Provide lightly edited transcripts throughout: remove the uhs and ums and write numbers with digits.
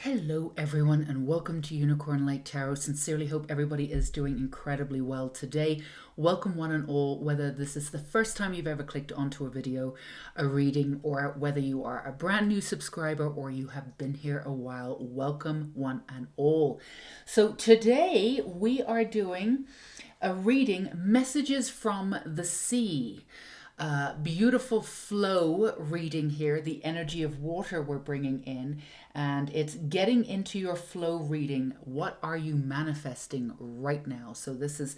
Hello everyone and welcome to Unicorn Light Tarot. Sincerely hope everybody is doing incredibly well today. Welcome one and all, whether this is the first time you've ever clicked onto a video, a reading, or whether you are a brand new subscriber or you have been here a while, welcome one and all. So today we are doing a reading, Messages from the Sea. Beautiful flow reading here, the energy of water we're bringing in, and it's getting into your flow reading. What are you manifesting right now? So this is,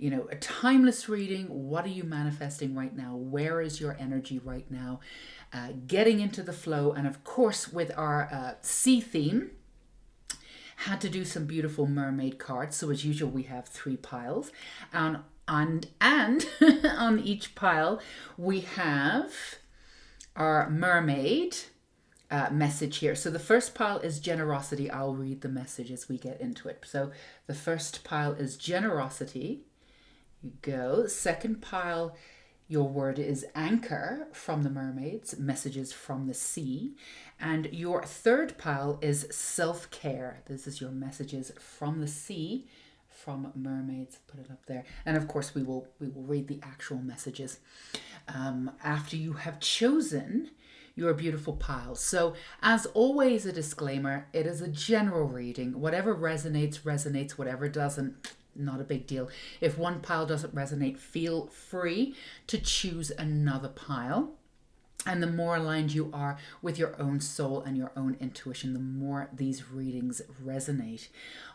a timeless reading. What are you manifesting right now? Where is your energy right now? Getting into the flow, and of course with our sea theme, had to do some beautiful mermaid cards. So as usual, we have 3 piles, and on each pile we have our mermaid message here. So the first pile is generosity. I'll read the message as we get into it. So the first pile is generosity. You go. Second pile, your word is anchor from the mermaids, messages from the sea. And your third pile is self-care. This is your messages from the sea, from mermaids. Put it up there. And of course we will read the actual messages after you have chosen your beautiful piles. So as always, a disclaimer, it is a general reading. Whatever resonates, whatever doesn't, not a big deal. If one pile doesn't resonate, feel free to choose another pile. And the more aligned you are with your own soul and your own intuition, the more these readings resonate.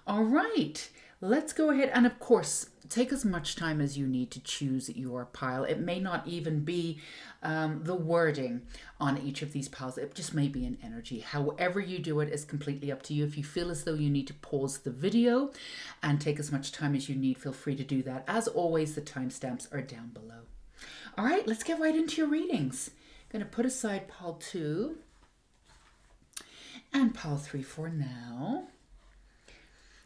All right, let's go ahead and, of course, take as much time as you need to choose your pile. It may not even be the wording on each of these piles. It just may be an energy. However you do it is completely up to you. If you feel as though you need to pause the video and take as much time as you need, feel free to do that. As always, the timestamps are down below. All right, let's get right into your readings. I'm going to put aside pile 2 and pile 3 for now.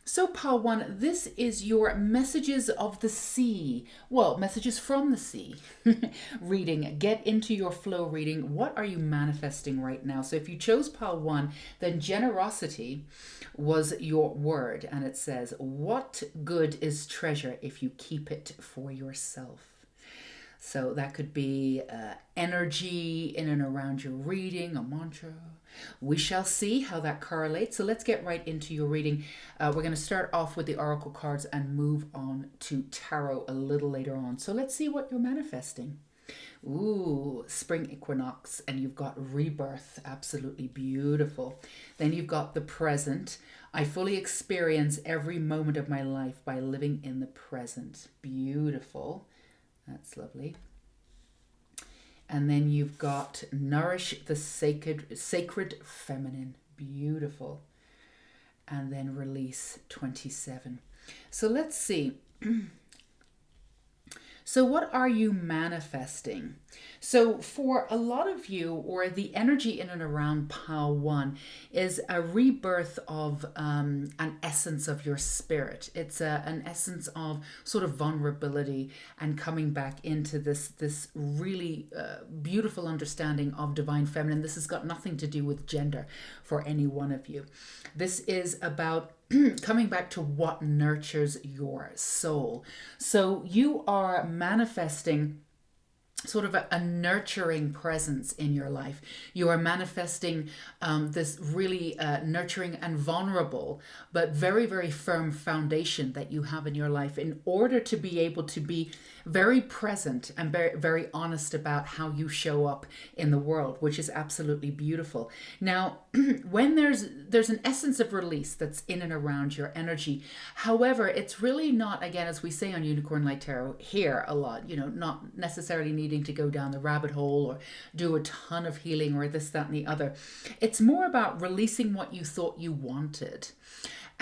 So pile 1, this is your messages of the sea. Well, messages from the sea reading. Get into your flow reading. What are you manifesting right now? So if you chose pile 1, then generosity was your word. And it says, what good is treasure if you keep it for yourself? So that could be energy in and around your reading, a mantra. We shall see how that correlates. So let's get right into your reading. We're going to start off with the oracle cards and move on to tarot a little later on. So let's see what you're manifesting. Ooh, spring equinox, and you've got rebirth. Absolutely beautiful. Then you've got the present. I fully experience every moment of my life by living in the present. Beautiful. That's lovely. And then you've got nourish the sacred feminine. Beautiful. And then release 27. So let's see. So what are you manifesting? So for a lot of you, or the energy in and around pile 1 is a rebirth of an essence of your spirit. It's an essence of sort of vulnerability and coming back into this really beautiful understanding of divine feminine. This has got nothing to do with gender for any one of you. This is about coming back to what nurtures your soul. So you are manifesting sort of a nurturing presence in your life. You are manifesting this really nurturing and vulnerable, but very, very firm foundation that you have in your life in order to be able to be very present and very, very honest about how you show up in the world, which is absolutely beautiful. Now, when there's an essence of release that's in and around your energy, however, it's really not, again, as we say on Unicorn Light Tarot here a lot, not necessarily needing to go down the rabbit hole or do a ton of healing or this, that, and the other. It's more about releasing what you thought you wanted.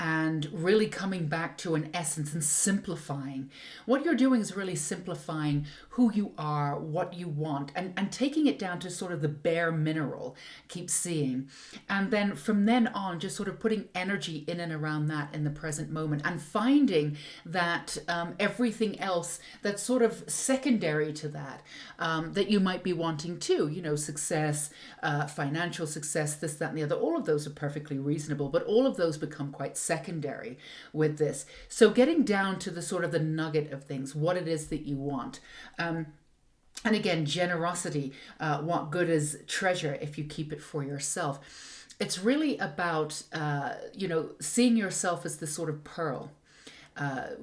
and really coming back to an essence and simplifying. What you're doing is really simplifying who you are, what you want, and taking it down to sort of the bare mineral, keep seeing. And then from then on, just sort of putting energy in and around that in the present moment, and finding that everything else that's sort of secondary to that, that you might be wanting too, success, financial success, this, that, and the other, all of those are perfectly reasonable, but all of those become quite secondary with this. So getting down to the sort of the nugget of things, what it is that you want. And again, generosity, what good is treasure if you keep it for yourself? It's really about, seeing yourself as this sort of pearl.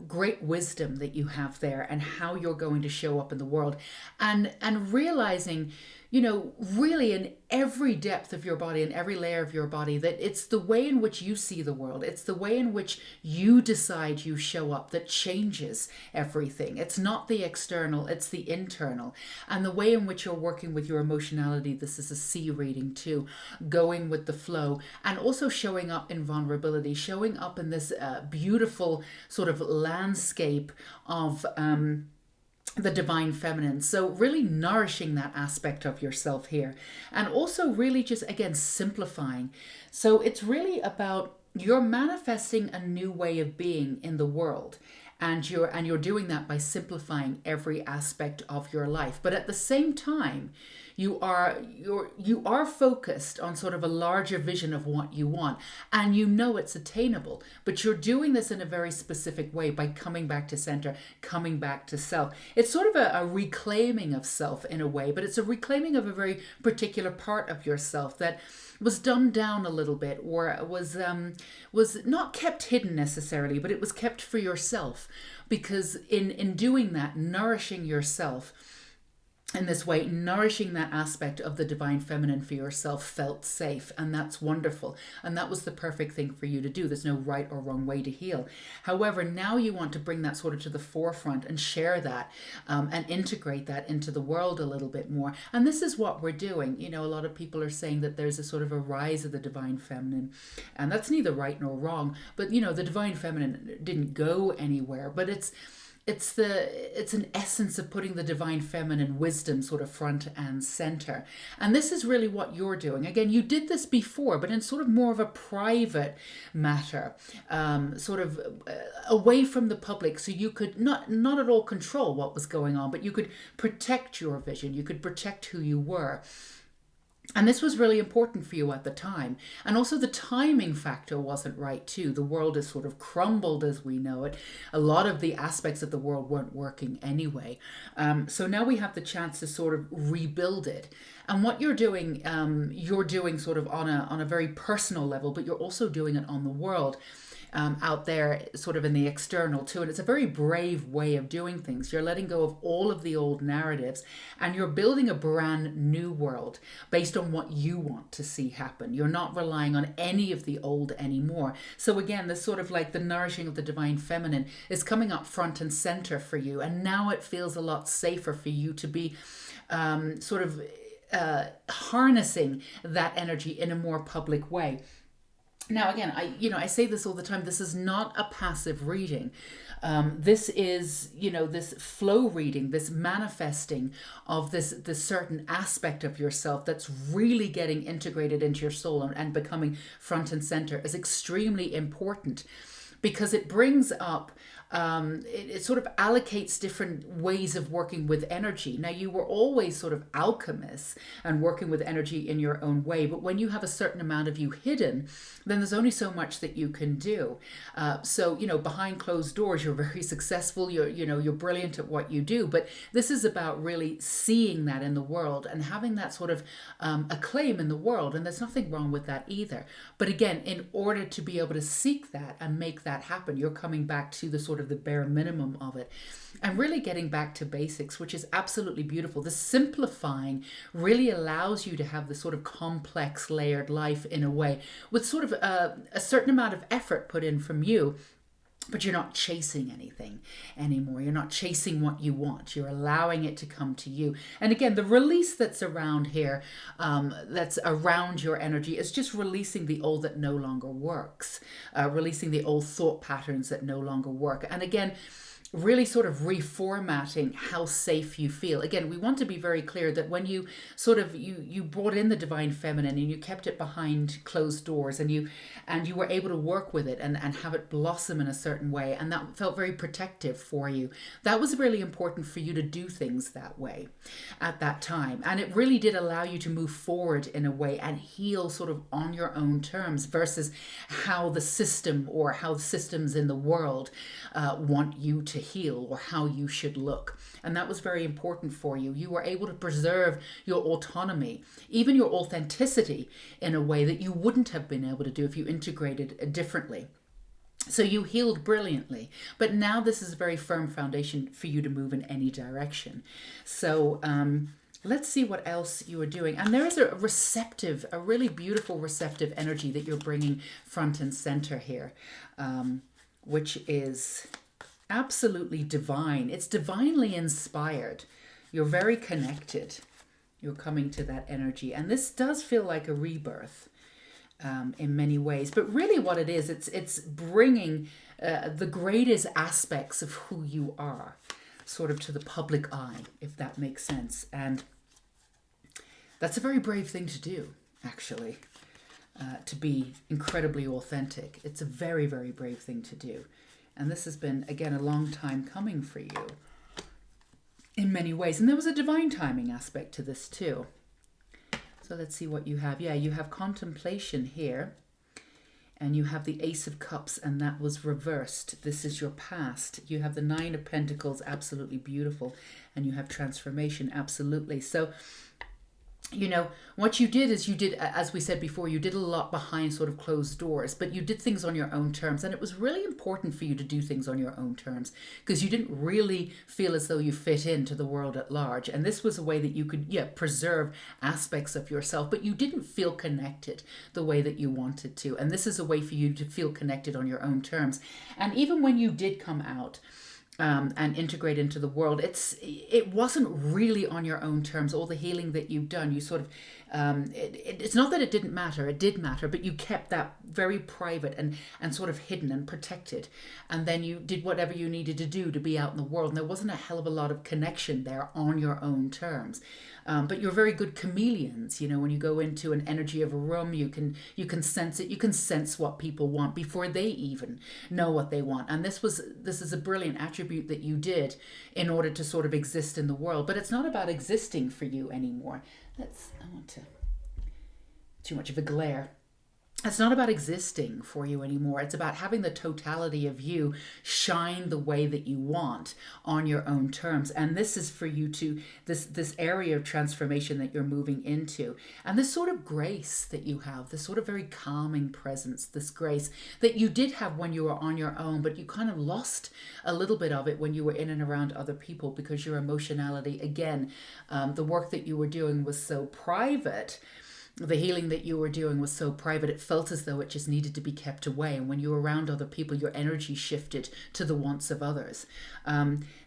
Great wisdom that you have there, and how you're going to show up in the world, and realizing, really in every depth of your body and every layer of your body, that it's the way in which you see the world, it's the way in which you decide you show up that changes everything. It's not the external, it's the internal. And the way in which you're working with your emotionality, this is a C reading too, going with the flow, and also showing up in vulnerability, showing up in this beautiful sort of landscape of the divine feminine. So really nourishing that aspect of yourself here, and also really just, again, simplifying. So it's really about, you're manifesting a new way of being in the world, and you're doing that by simplifying every aspect of your life. But at the same time, you are focused on sort of a larger vision of what you want, and it's attainable, but you're doing this in a very specific way by coming back to center, coming back to self. It's sort of a reclaiming of self in a way, but it's a reclaiming of a very particular part of yourself that was dumbed down a little bit, or was not kept hidden necessarily, but it was kept for yourself, because in doing that, nourishing yourself in this way, nourishing that aspect of the divine feminine for yourself felt safe, and that's wonderful, and that was the perfect thing for you to do. There's no right or wrong way to heal. However, now you want to bring that sort of to the forefront and share that, and integrate that into the world a little bit more. And this is what we're doing. A lot of people are saying that there's a sort of a rise of the divine feminine, and that's neither right nor wrong, but the divine feminine didn't go anywhere, but it's an essence of putting the divine feminine wisdom sort of front and center. And this is really what you're doing. Again, you did this before, but in sort of more of a private matter, sort of away from the public, so you could not at all control what was going on, but you could protect your vision, you could protect who you were. And this was really important for you at the time. And also the timing factor wasn't right too. The world has sort of crumbled as we know it. A lot of the aspects of the world weren't working anyway. So now we have the chance to sort of rebuild it. And what you're doing sort of on a very personal level, but you're also doing it on the world. Out there, sort of in the external too. And it's a very brave way of doing things. You're letting go of all of the old narratives, and you're building a brand new world based on what you want to see happen. You're not relying on any of the old anymore. So again, this sort of like the nourishing of the divine feminine is coming up front and center for you. And now it feels a lot safer for you to be harnessing that energy in a more public way. Now, again, I say this all the time. This is not a passive reading. This is, this flow reading, this manifesting of this certain aspect of yourself that's really getting integrated into your soul and becoming front and center is extremely important, because it brings up, it sort of allocates different ways of working with energy. Now, you were always sort of alchemists and working with energy in your own way, but when you have a certain amount of you hidden, then there's only so much that you can do. So, behind closed doors, you're very successful, you're brilliant at what you do, but this is about really seeing that in the world and having that sort of acclaim in the world, and there's nothing wrong with that either. But again, in order to be able to seek that and make that happen, you're coming back to the sort of the bare minimum of it and really getting back to basics, which is absolutely beautiful. The simplifying really allows you to have this sort of complex layered life in a way with sort of a certain amount of effort put in from you, but you're not chasing anything anymore. You're not chasing what you want. You're allowing it to come to you. And again, the release that's around here, that's around your energy, is just releasing the old that no longer works, releasing the old thought patterns that no longer work. And again, really sort of reformatting how safe you feel. Again, we want to be very clear that when you sort of you brought in the divine feminine and you kept it behind closed doors, and you were able to work with it and have it blossom in a certain way, and that felt very protective for you. That was really important for you to do things that way at that time. And it really did allow you to move forward in a way and heal sort of on your own terms, versus how the system or how the systems in the world want you to heal, or how you should look. And that was very important for you. You were able to preserve your autonomy, even your authenticity, in a way that you wouldn't have been able to do if you integrated differently. So you healed brilliantly, but now this is a very firm foundation for you to move in any direction. So let's see what else you are doing. And there is a really beautiful receptive energy that you're bringing front and center here, which is absolutely divine. It's divinely inspired. You're very connected. You're coming to that energy. And this does feel like a rebirth in many ways. But really what it is, it's bringing the greatest aspects of who you are sort of to the public eye, if that makes sense. And that's a very brave thing to do, actually, to be incredibly authentic. It's a very, very brave thing to do. And this has been, again, a long time coming for you in many ways. And there was a divine timing aspect to this too. So let's see what you have. Yeah, you have contemplation here. And you have the Ace of Cups, and that was reversed. This is your past. You have the Nine of Pentacles, absolutely beautiful. And you have transformation, absolutely. So, you know, what you did is you did, as we said before, you did a lot behind sort of closed doors, but you did things on your own terms. And it was really important for you to do things on your own terms, because you didn't really feel as though you fit into the world at large. And this was a way that you could, preserve aspects of yourself, but you didn't feel connected the way that you wanted to. And this is a way for you to feel connected on your own terms. And even when you did come out, and integrate into the world, it wasn't really on your own terms. All the healing that you've done, you sort of, it's not that it didn't matter, it did matter, but you kept that very private and sort of hidden and protected. And then you did whatever you needed to do to be out in the world. And there wasn't a hell of a lot of connection there on your own terms. But you're very good chameleons. You know, when you go into an energy of a room, you can sense it. You can sense what people want before they even know what they want. And this is a brilliant attribute that you did in order to sort of exist in the world. But it's not about existing for you anymore. Too much of a glare. It's not about existing for you anymore. It's about having the totality of you shine the way that you want on your own terms. And this is for you to, this area of transformation that you're moving into. And this sort of grace that you have, this sort of very calming presence, this grace that you did have when you were on your own, but you kind of lost a little bit of it when you were in and around other people, because your emotionality, again, the work that you were doing was so private. The healing that you were doing was so private, it felt as though it just needed to be kept away. And when you were around other people, your energy shifted to the wants of others.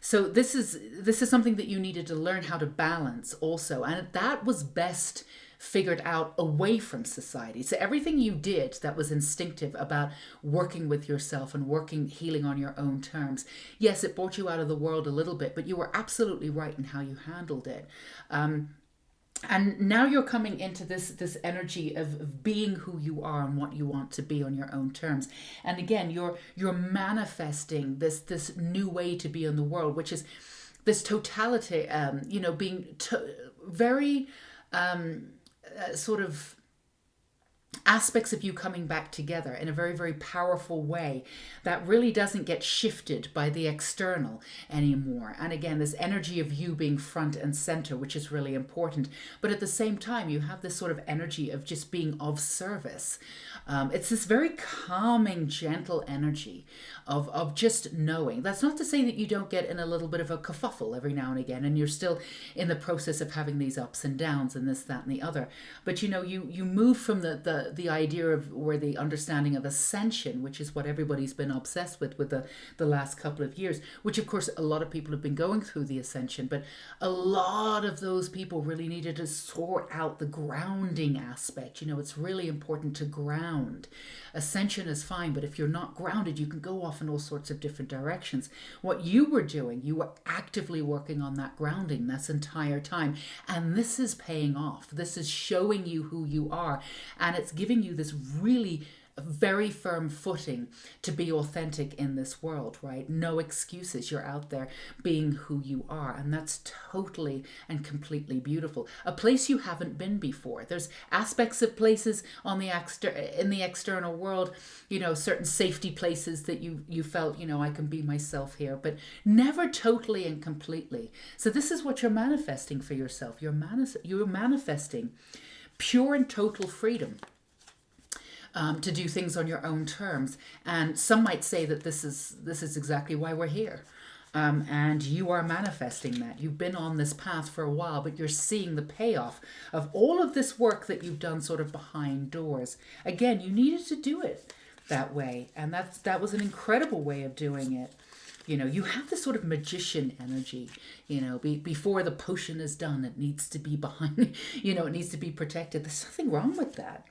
So this is something that you needed to learn how to balance also. And that was best figured out away from society. So everything you did that was instinctive about working with yourself and healing on your own terms, yes, it brought you out of the world a little bit, but you were absolutely right in how you handled it. And now you're coming into this energy of being who you are and what you want to be on your own terms. And again, you're manifesting this new way to be in the world, which is this totality, being very sort of aspects of you coming back together in a very, very powerful way that really doesn't get shifted by the external anymore. And again, this energy of you being front and center, which is really important. But at the same time, you have this sort of energy of just being of service. It's this very calming, gentle energy of just knowing. That's not to say that you don't get in a little bit of a kerfuffle every now and again, and you're still in the process of having these ups and downs and this, that, and the other. But you move from the the idea of, or the understanding of ascension, which is what everybody's been obsessed with the last couple of years, which of course a lot of people have been going through the ascension, but a lot of those people really needed to sort out the grounding aspect. It's really important to ground. Ascension is fine, but if you're not grounded, you can go off in all sorts of different directions. What you were doing, you were actively working on that grounding this entire time, and this is paying off. This is showing you who you are, and it's giving you this really very firm footing to be authentic in this world, right? No excuses. You're out there being who you are, and that's totally and completely beautiful. A place you haven't been before. There's aspects of places on the in the external world, certain safety places that you felt, I can be myself here, but never totally and completely. So this is what you're manifesting for yourself. You're manifesting pure and total freedom. To do things on your own terms. And some might say that this is exactly why we're here. And you are manifesting that. You've been on this path for a while, but you're seeing the payoff of all of this work that you've done sort of behind doors. Again, you needed to do it that way. And that was an incredible way of doing it. You have this sort of magician energy, before the potion is done, it needs to be behind, it needs to be protected. There's nothing wrong with that.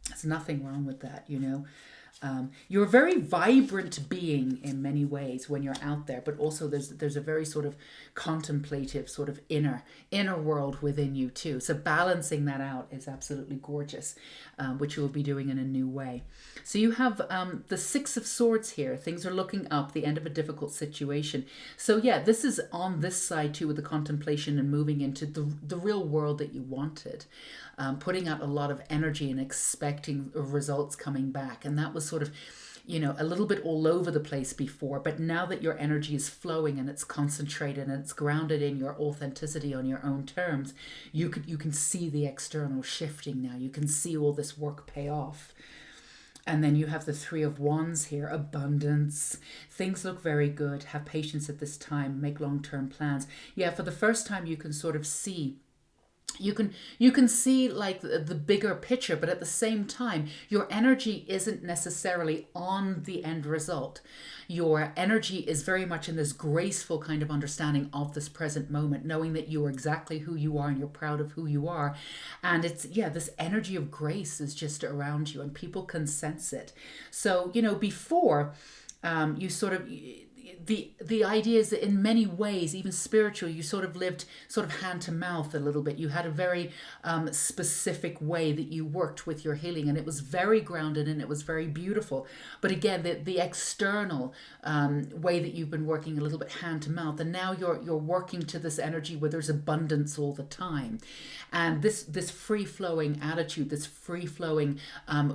There's nothing wrong with that, You're a very vibrant being in many ways when you're out there, but also there's a very sort of contemplative, sort of inner world within you too. So balancing that out is absolutely gorgeous, which you will be doing in a new way. So you have the Six of Swords here. Things are looking up, the end of a difficult situation. So yeah, this is on this side too, with the contemplation and moving into the real world that you wanted. Putting out a lot of energy and expecting results coming back. And that was sort of, a little bit all over the place before. But now that your energy is flowing and it's concentrated and it's grounded in your authenticity on your own terms, you can see the external shifting now. You can see all this work pay off. And then you have the Three of Wands here, abundance. Things look very good. Have patience at this time. Make long-term plans. Yeah, for the first time, you can sort of see. You can see like the bigger picture, but at the same time, your energy isn't necessarily on the end result. Your energy is very much in this graceful kind of understanding of this present moment, knowing that you are exactly who you are and you're proud of who you are. And it's, this energy of grace is just around you and people can sense it. So, before you sort of... The idea is that in many ways, even spiritual, you sort of lived sort of hand to mouth a little bit. You had a very specific way that you worked with your healing, and it was very grounded and it was very beautiful. But again, the external way that you've been working a little bit hand to mouth, and now you're working to this energy where there's abundance all the time. And this free-flowing attitude, this free-flowing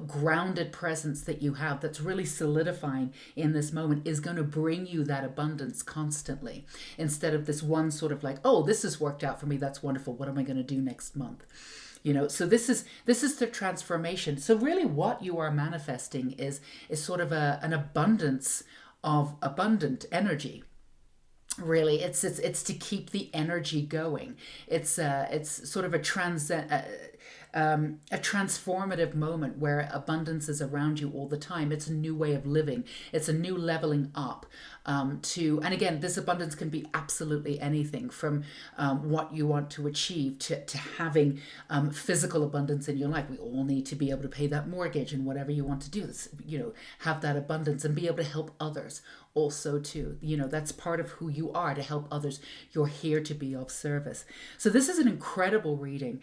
grounded presence that you have that's really solidifying in this moment is going to bring you that abundance constantly, instead of this one sort of like, oh, this has worked out for me, that's wonderful, what am I going to do next month? So this is the transformation. So really what you are manifesting is sort of an abundance of abundant energy. Really, it's to keep the energy going. It's sort of a transformative moment where abundance is around you all the time. It's a new way of living. It's a new leveling up and again, this abundance can be absolutely anything from what you want to achieve to having physical abundance in your life. We all need to be able to pay that mortgage and whatever you want to do, have that abundance and be able to help others also too. That's part of who you are, to help others. You're here to be of service. So this is an incredible reading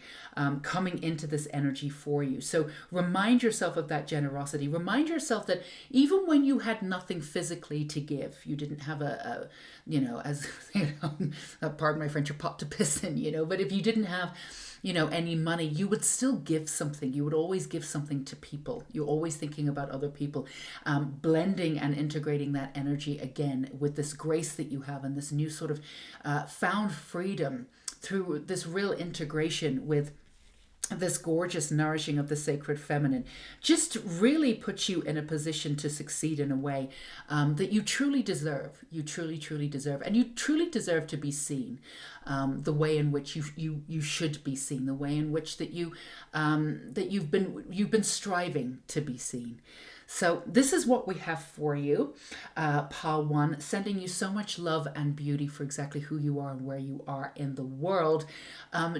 coming into this energy for you. So remind yourself of that generosity. Remind yourself that even when you had nothing physically to give, you didn't have pardon my French, a pot to piss in, but if you didn't have any money, you would still give something. You would always give something to people. You're always thinking about other people, blending and integrating that energy again with this grace that you have and this new sort of found freedom through this real integration with this gorgeous nourishing of the sacred feminine just really puts you in a position to succeed in a way that you truly deserve. You truly deserve, and you truly deserve to be seen, the way in which you should be seen, the way in which that you've been striving to be seen. So this is what we have for you, Pile 1, sending you so much love and beauty for exactly who you are and where you are in the world.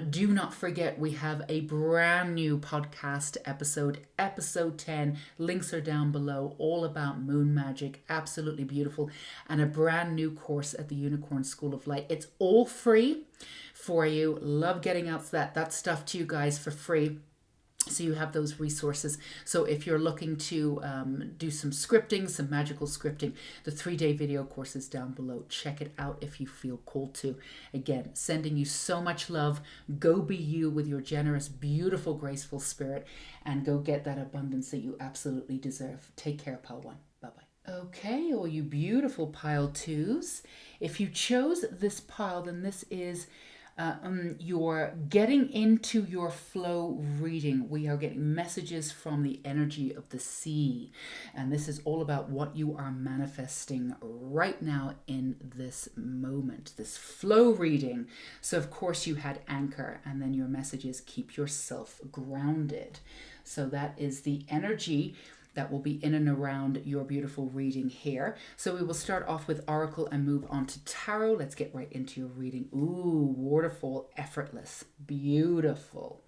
Do not forget, we have a brand new podcast episode, episode 10. Links are down below, all about moon magic, absolutely beautiful, and a brand new course at the Unicorn School of Light. It's all free for you. Love getting out that stuff to you guys for free. So you have those resources. So if you're looking to do some scripting, some magical scripting, the 3-day video course is down below. Check it out if you feel called to. Again, sending you so much love. Go be you with your generous, beautiful, graceful spirit, and go get that abundance that you absolutely deserve. Take care, Pile 1. Bye-bye. Okay, all you beautiful Pile 2s. If you chose this pile, then this is you're getting into your flow reading. We are getting messages from the energy of the sea. And this is all about what you are manifesting right now in this moment, this flow reading. So of course you had anchor, and then your messages keep yourself grounded. So that is the energy that will be in and around your beautiful reading here. So we will start off with Oracle and move on to Tarot. Let's get right into your reading. Ooh, Waterfall, effortless, beautiful.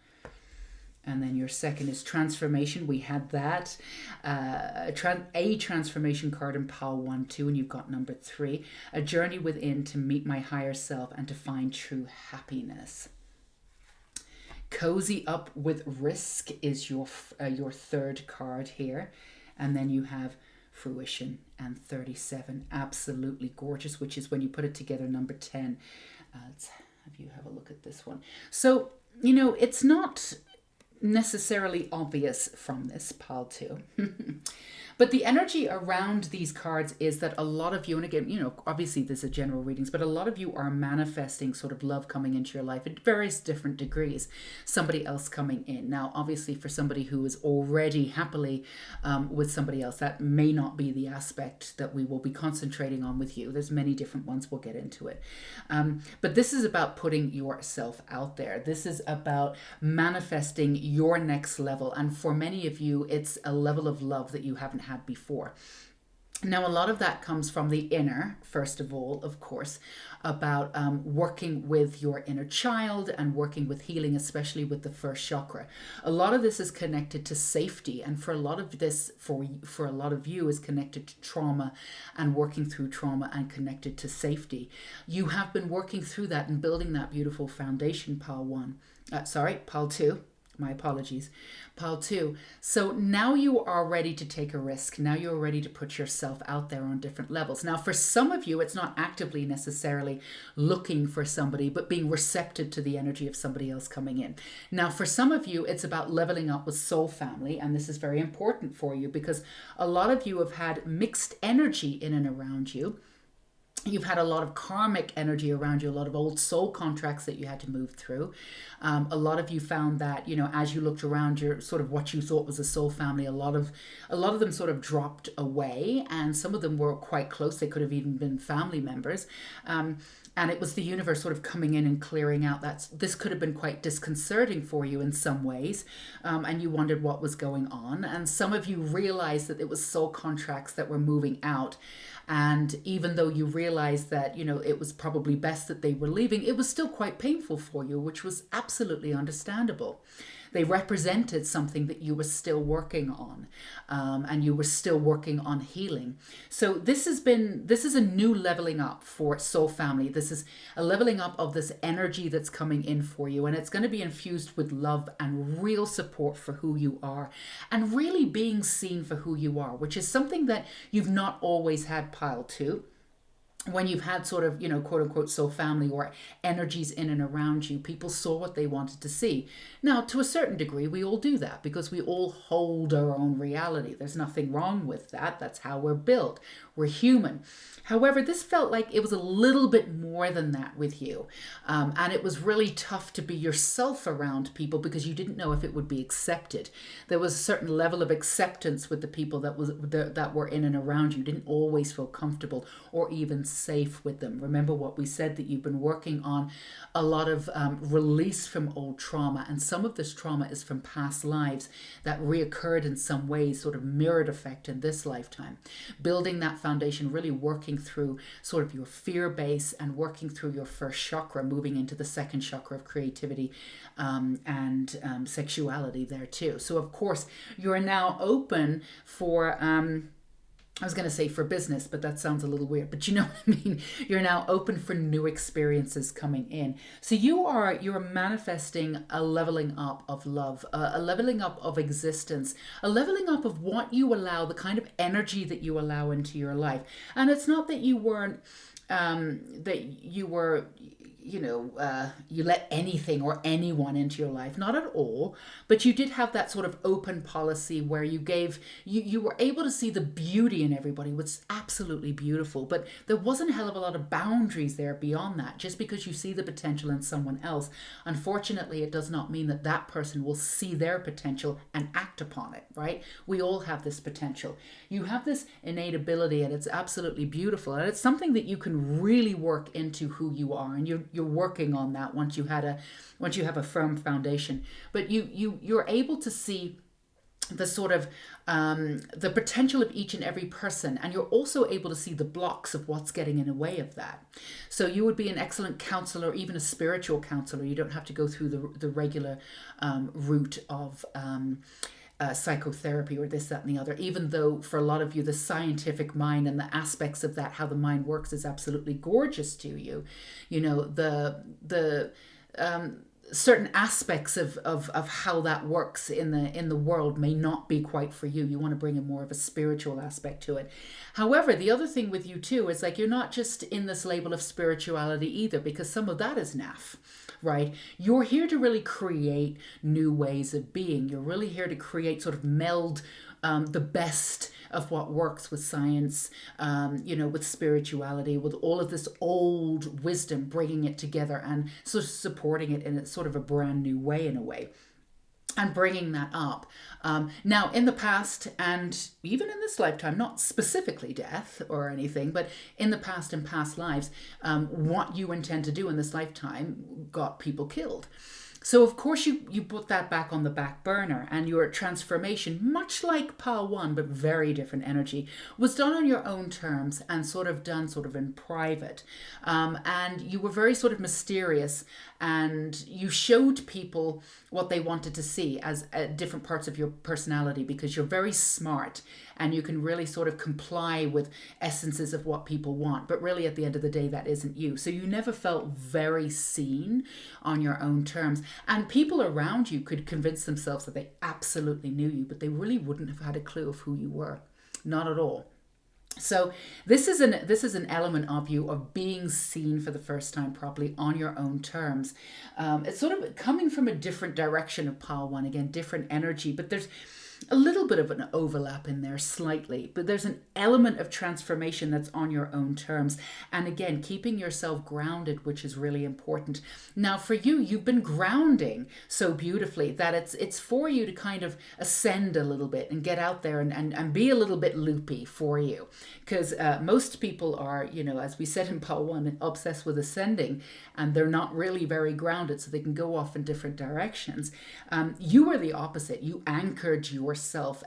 And then your second is Transformation. We had that. A transformation card in pile 1, 2, and you've got number 3. A journey within to meet my higher self and to find true happiness. Cozy up with risk is your third card here. And then you have Fruition and 37. Absolutely gorgeous, which is when you put it together, number 10. Let's have you have a look at this one. So, you know, it's not necessarily obvious from this pile 2. But the energy around these cards is that a lot of you, and again, you know, obviously this is general readings, but a lot of you are manifesting sort of love coming into your life at various different degrees, somebody else coming in. Now, obviously for somebody who is already happily with somebody else, that may not be the aspect that we will be concentrating on with you. There's many different ones, we'll get into it. But this is about putting yourself out there. This is about manifesting your next level. And for many of you, it's a level of love that you haven't had before. Now, a lot of that comes from the inner, first of all, of course, about working with your inner child and working with healing, especially with the first chakra. A lot of this is connected to safety, and for a lot of this, for a lot of you, is connected to trauma and working through trauma and connected to safety. You have been working through that and building that beautiful foundation, pile 2. My apologies. Pile 2. So now you are ready to take a risk. Now you're ready to put yourself out there on different levels. Now, for some of you, it's not actively necessarily looking for somebody, but being receptive to the energy of somebody else coming in. Now, for some of you, it's about leveling up with soul family. And this is very important for you because a lot of you have had mixed energy in and around you. You've had a lot of karmic energy around you, a lot of old soul contracts that you had to move through. A lot of you found that, you know, as you looked around your sort of what you thought was a soul family, a lot of them sort of dropped away, and some of them were quite close. They could have even been family members. And it was the universe sort of coming in and clearing out that this could have been quite disconcerting for you in some ways. And you wondered what was going on. And some of you realized that it was soul contracts that were moving out. And even though you realized that, you know, it was probably best that they were leaving, it was still quite painful for you, which was absolutely understandable. They represented something that you were still working on, and you were still working on healing. So this is a new leveling up for soul family. This is a leveling up of this energy that's coming in for you, and it's going to be infused with love and real support for who you are, and really being seen for who you are, which is something that you've not always had, pile 2. when you've had sort of, quote unquote, soul family or energies in and around you, people saw what they wanted to see. Now, to a certain degree, we all do that because we all hold our own reality. There's nothing wrong with that. That's how we're built. We're human. However, this felt like it was a little bit more than that with you. And it was really tough to be yourself around people because you didn't know if it would be accepted. There was a certain level of acceptance with the people that were in and around you. You didn't always feel comfortable or even safe with them. Remember what we said, that you've been working on a lot of release from old trauma. And some of this trauma is from past lives that reoccurred in some ways, sort of mirrored effect in this lifetime. Building that foundation, really working through sort of your fear base and working through your first chakra, moving into the second chakra of creativity and sexuality there too. So of course you're now open for I was going to say for business, but that sounds a little weird, but you know what I mean? You're now open for new experiences coming in. So you're manifesting a leveling up of love, a leveling up of existence, a leveling up of what you allow, the kind of energy that you allow into your life. And it's not that you weren't, you let anything or anyone into your life, not at all, but you did have that sort of open policy where you were able to see the beauty in everybody, which is absolutely beautiful, but there wasn't a hell of a lot of boundaries there beyond that. Just because you see the potential in someone else, unfortunately, it does not mean that that person will see their potential and act upon it, right? We all have this potential. You have this innate ability, and it's absolutely beautiful, and it's something that you can really work into who you are, and you're working on that once you have a firm foundation. But you're able to see the sort of the potential of each and every person, and you're also able to see the blocks of what's getting in the way of that. So you would be an excellent counselor, even a spiritual counselor. You don't have to go through the regular route of psychotherapy or this, that, and the other, even though for a lot of you, the scientific mind and the aspects of that, how the mind works, is absolutely gorgeous to you. You know, the certain aspects of how that works in the world may not be quite for you. You want to bring in more of a spiritual aspect to it. However, the other thing with you too is like, you're not just in this label of spirituality either, because some of that is naff. Right? You're here to really create new ways of being. You're really here to create, sort of meld the best of what works with science, with spirituality, with all of this old wisdom, bringing it together and sort of supporting it in a sort of a brand new way, in a way. And bringing that up. Now, in the past, and even in this lifetime, not specifically death or anything, but in the past and past lives, what you intend to do in this lifetime got people killed. So, of course, you put that back on the back burner, and your transformation, much like Pile 1, but very different energy, was done on your own terms and sort of done sort of in private. And you were very sort of mysterious, and you showed people what they wanted to see as different parts of your personality, because you're very smart and you can really sort of comply with essences of what people want. But really, at the end of the day, that isn't you. So you never felt very seen on your own terms. And people around you could convince themselves that they absolutely knew you, but they really wouldn't have had a clue of who you were. Not at all. So this is an element of you of being seen for the first time properly on your own terms. It's sort of coming from a different direction of Pile 1, again, different energy, but there's a little bit of an overlap in there slightly, but there's an element of transformation that's on your own terms. And again, keeping yourself grounded, which is really important. Now for you, you've been grounding so beautifully that it's for you to kind of ascend a little bit and get out there and be a little bit loopy for you. Because most people are, as we said in Pile 1, obsessed with ascending, and they're not really very grounded, so they can go off in different directions. You were the opposite. You anchored yourself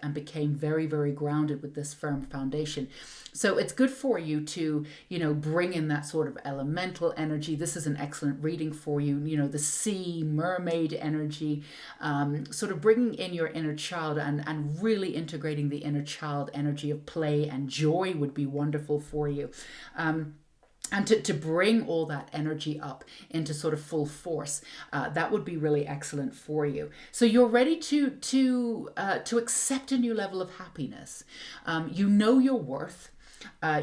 and became very, very grounded with this firm foundation. So it's good for you to, bring in that sort of elemental energy. This is an excellent reading for you. The sea, mermaid energy, sort of bringing in your inner child and really integrating the inner child energy of play and joy would be wonderful for you. And to bring all that energy up into sort of full force, that would be really excellent for you. So you're ready to accept a new level of happiness. You know your worth.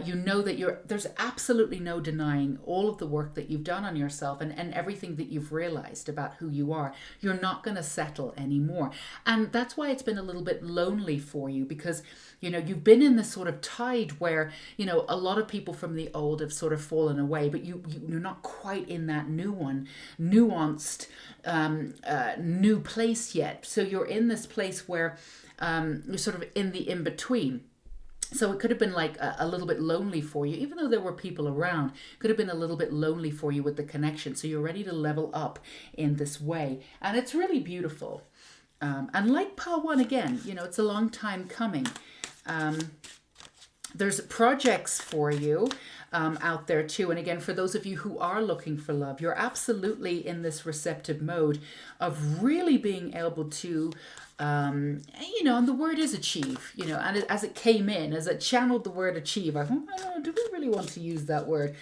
You know that there's absolutely no denying all of the work that you've done on yourself, and everything that you've realized about who you are. You're not going to settle anymore. And that's why it's been a little bit lonely for you, because, you've been in this sort of tide where, a lot of people from the old have sort of fallen away, but you're not quite in that nuanced, new place yet. So you're in this place where you're sort of in the in-between. So it could have been like a little bit lonely for you, even though there were people around. Could have been a little bit lonely for you with the connection. So you're ready to level up in this way. And it's really beautiful. And like Pile 1 again, it's a long time coming. There's projects for you out there too. And again, for those of you who are looking for love, you're absolutely in this receptive mode of really being able to and the word is achieve, and as it came in, as it channeled the word achieve, I thought, do we really want to use that word?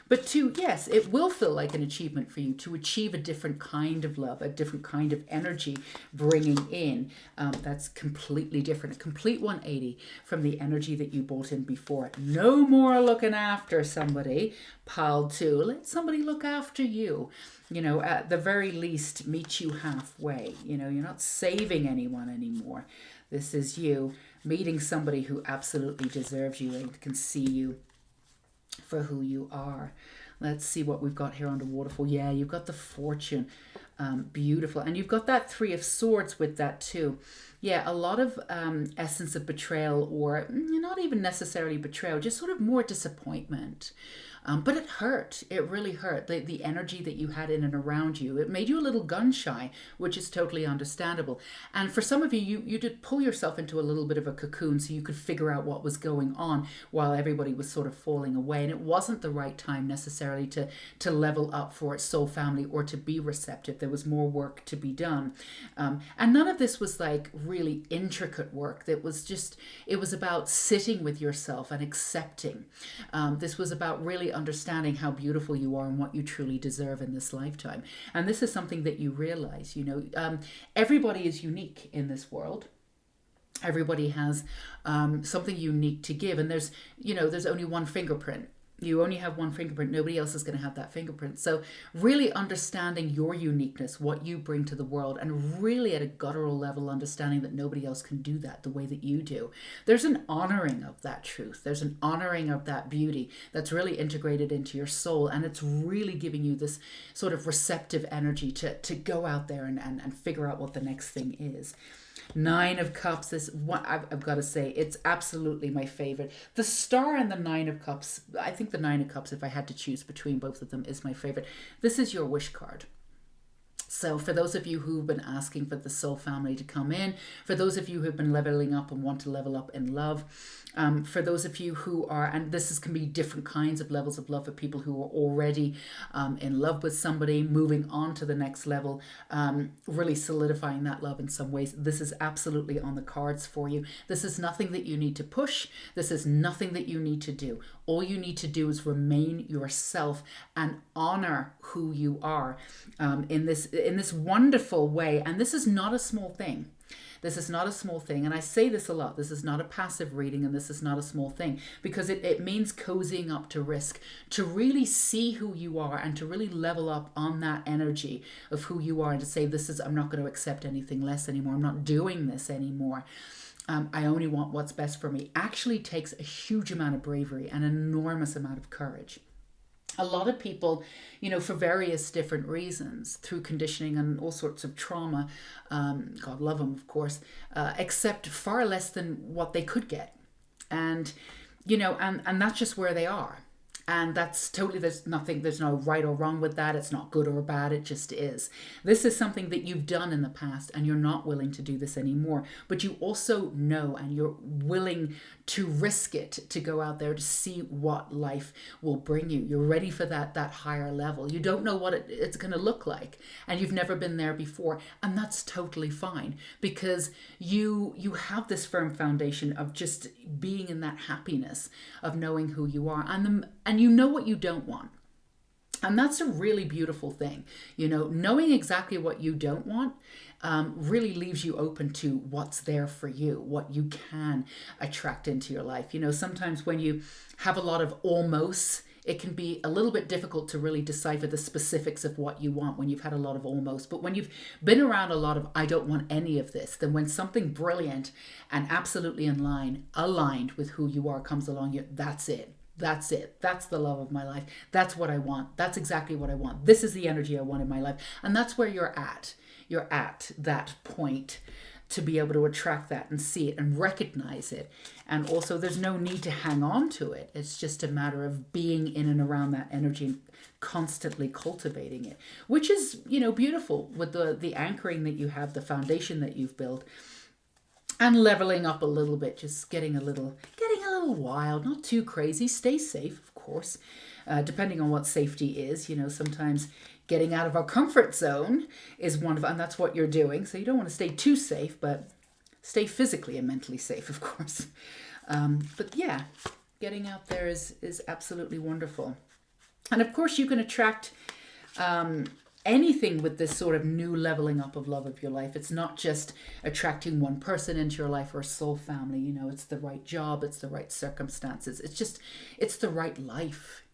But yes, it will feel like an achievement for you to achieve a different kind of love, a different kind of energy bringing in. That's completely different, a complete 180 from the energy that you brought in before. No more looking after somebody, pile 2. Let somebody look after you. At the very least, meet you halfway. You're not saving anyone anymore. This is you meeting somebody who absolutely deserves you and can see you for who you are. Let's see what we've got here on the waterfall. Yeah, you've got the Fortune. Beautiful. And you've got that 3 of Swords with that too. Yeah, a lot of essence of betrayal, or not even necessarily betrayal, just sort of more disappointment. But it hurt. It really hurt. The energy that you had in and around you. It made you a little gun shy, which is totally understandable. And for some of you, you did pull yourself into a little bit of a cocoon so you could figure out what was going on while everybody was sort of falling away. And it wasn't the right time necessarily to level up for its soul family or to be receptive. There was more work to be done. And none of this was like really intricate work. It was about sitting with yourself and accepting. This was about really understanding how beautiful you are and what you truly deserve in this lifetime. And this is something that you realize, everybody is unique in this world. Everybody has something unique to give. And there's only one fingerprint. You only have one fingerprint. Nobody else is going to have that fingerprint. So really understanding your uniqueness, what you bring to the world, and really at a guttural level understanding that nobody else can do that the way that you do. There's an honoring of that truth. There's an honoring of that beauty that's really integrated into your soul. And it's really giving you this sort of receptive energy to go out there and figure out what the next thing is. 9 of Cups is what I've got to say, it's absolutely my favorite. The Star and the 9 of Cups, I think the 9 of Cups, if I had to choose between both of them, is my favorite. This is your wish card. So for those of you who've been asking for the soul family to come in, for those of you who've been leveling up and want to level up in love, for those of you who are, and can be different kinds of levels of love for people who are already in love with somebody, moving on to the next level, really solidifying that love in some ways. This is absolutely on the cards for you. This is nothing that you need to push. This is nothing that you need to do. All you need to do is remain yourself and honor who you are in this wonderful way. And this is not a small thing. This is not a small thing. And I say this a lot. This is not a passive reading, and this is not a small thing, because it means cozying up to risk, to really see who you are and to really level up on that energy of who you are, and to say, I'm not going to accept anything less anymore. I'm not doing this anymore. I only want what's best for me. Actually takes a huge amount of bravery and an enormous amount of courage. A lot of people, for various different reasons, through conditioning and all sorts of trauma, God love them, of course, accept far less than what they could get. And, and that's just where they are. And that's totally, there's no right or wrong with that. It's not good or bad. It just is. This is something that you've done in the past and you're not willing to do this anymore. But you also know and you're willing to risk it, to go out there to see what life will bring you. You're ready for that higher level. You don't know what it's going to look like, and you've never been there before. And that's totally fine, because you have this firm foundation of just being in that happiness of knowing who you are, and you know what you don't want. And that's a really beautiful thing. Knowing exactly what you don't want really leaves you open to what's there for you, what you can attract into your life. Sometimes when you have a lot of almost, it can be a little bit difficult to really decipher the specifics of what you want when you've had a lot of almost. But when you've been around a lot of I don't want any of this, then when something brilliant and absolutely aligned with who you are comes along, that's it. That's it. That's the love of my life. That's what I want. That's exactly what I want. This is the energy I want in my life. And that's where you're at. You're at that point to be able to attract that and see it and recognize it. And also there's no need to hang on to it. It's just a matter of being in and around that energy and constantly cultivating it, which is, beautiful with the anchoring that you have, the foundation that you've built. And leveling up a little bit, just getting a little wild, not too crazy. Stay safe, of course, depending on what safety is. Sometimes getting out of our comfort zone is one of, and that's what you're doing. So you don't want to stay too safe, but stay physically and mentally safe, of course. But yeah, getting out there is absolutely wonderful. And of course, you can attract anything with this sort of new leveling up of love of your life. It's not just attracting one person into your life or a soul family. It's the right job, it's the right circumstances. It's the right life,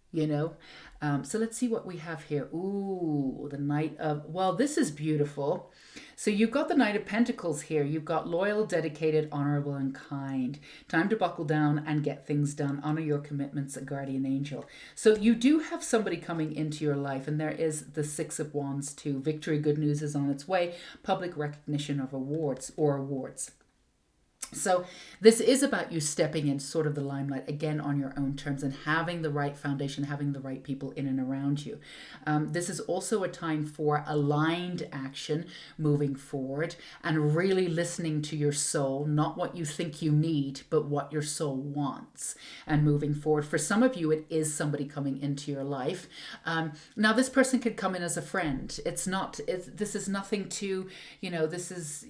So let's see what we have here. Ooh, the Knight of, well, this is beautiful. So you've got the Knight of Pentacles here. You've got loyal, dedicated, honorable, and kind. Time to buckle down and get things done. Honor your commitments, a guardian angel. So you do have somebody coming into your life, and there is the Six of Wands too. Victory, good news is on its way. Public recognition of awards. So this is about you stepping in sort of the limelight again on your own terms and having the right foundation, having the right people in and around you. This is also a time for aligned action moving forward and really listening to your soul, not what you think you need, but what your soul wants and moving forward. For some of you, it is somebody coming into your life. Now, this person could come in as a friend. This is nothing to, this is,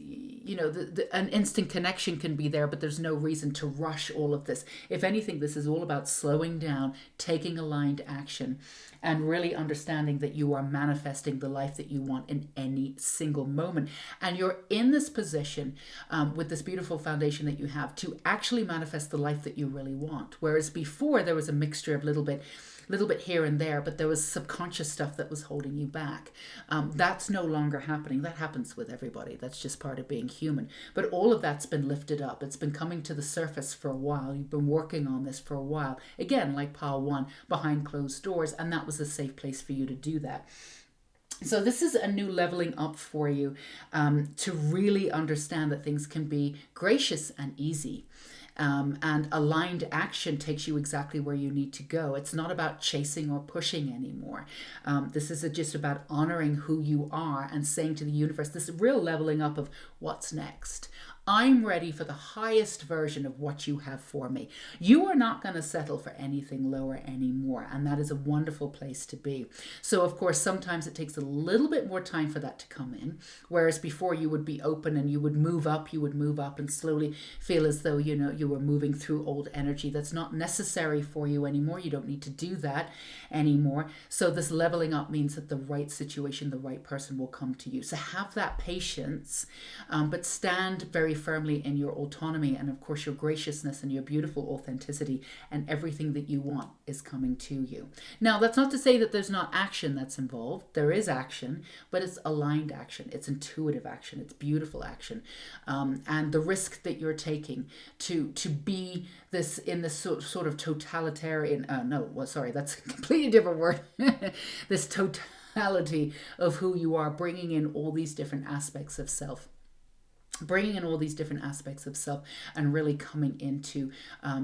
an instant connection can be there, but there's no reason to rush all of this. If anything, this is all about slowing down, taking aligned action, and really understanding that you are manifesting the life that you want in any single moment. And you're in this position with this beautiful foundation that you have to actually manifest the life that you really want. Whereas before there was a mixture of little bit here and there, but there was subconscious stuff that was holding you back. That's no longer happening. That happens with everybody. That's just part of being human. But all of that's been lifted up. It's been coming to the surface for a while. You've been working on this for a while. Again, like pile one, behind closed doors, and that was a safe place for you to do that. So this is a new leveling up for you to really understand that things can be gracious and easy. And aligned action takes you exactly where you need to go. It's not about chasing or pushing anymore. This is just about honoring who you are and saying to the universe, this real leveling up of what's next. I'm ready for the highest version of what you have for me. You are not going to settle for anything lower anymore. And that is a wonderful place to be. So, of course, sometimes it takes a little bit more time for that to come in. Whereas before you would be open and you would move up and slowly feel as though, you were moving through old energy. That's not necessary for you anymore. You don't need to do that anymore. So this leveling up means that the right situation, the right person will come to you. So have that patience, but stand very firmly in your autonomy and of course your graciousness and your beautiful authenticity, and everything that you want is coming to you. Now, that's not to say that there's not action that's involved. There is action, but it's aligned action. It's intuitive action. It's beautiful action. And the risk that you're taking to be this in this sort of totalitarian, that's a completely different word. This totality of who you are, bringing in all these different aspects of self. And really coming into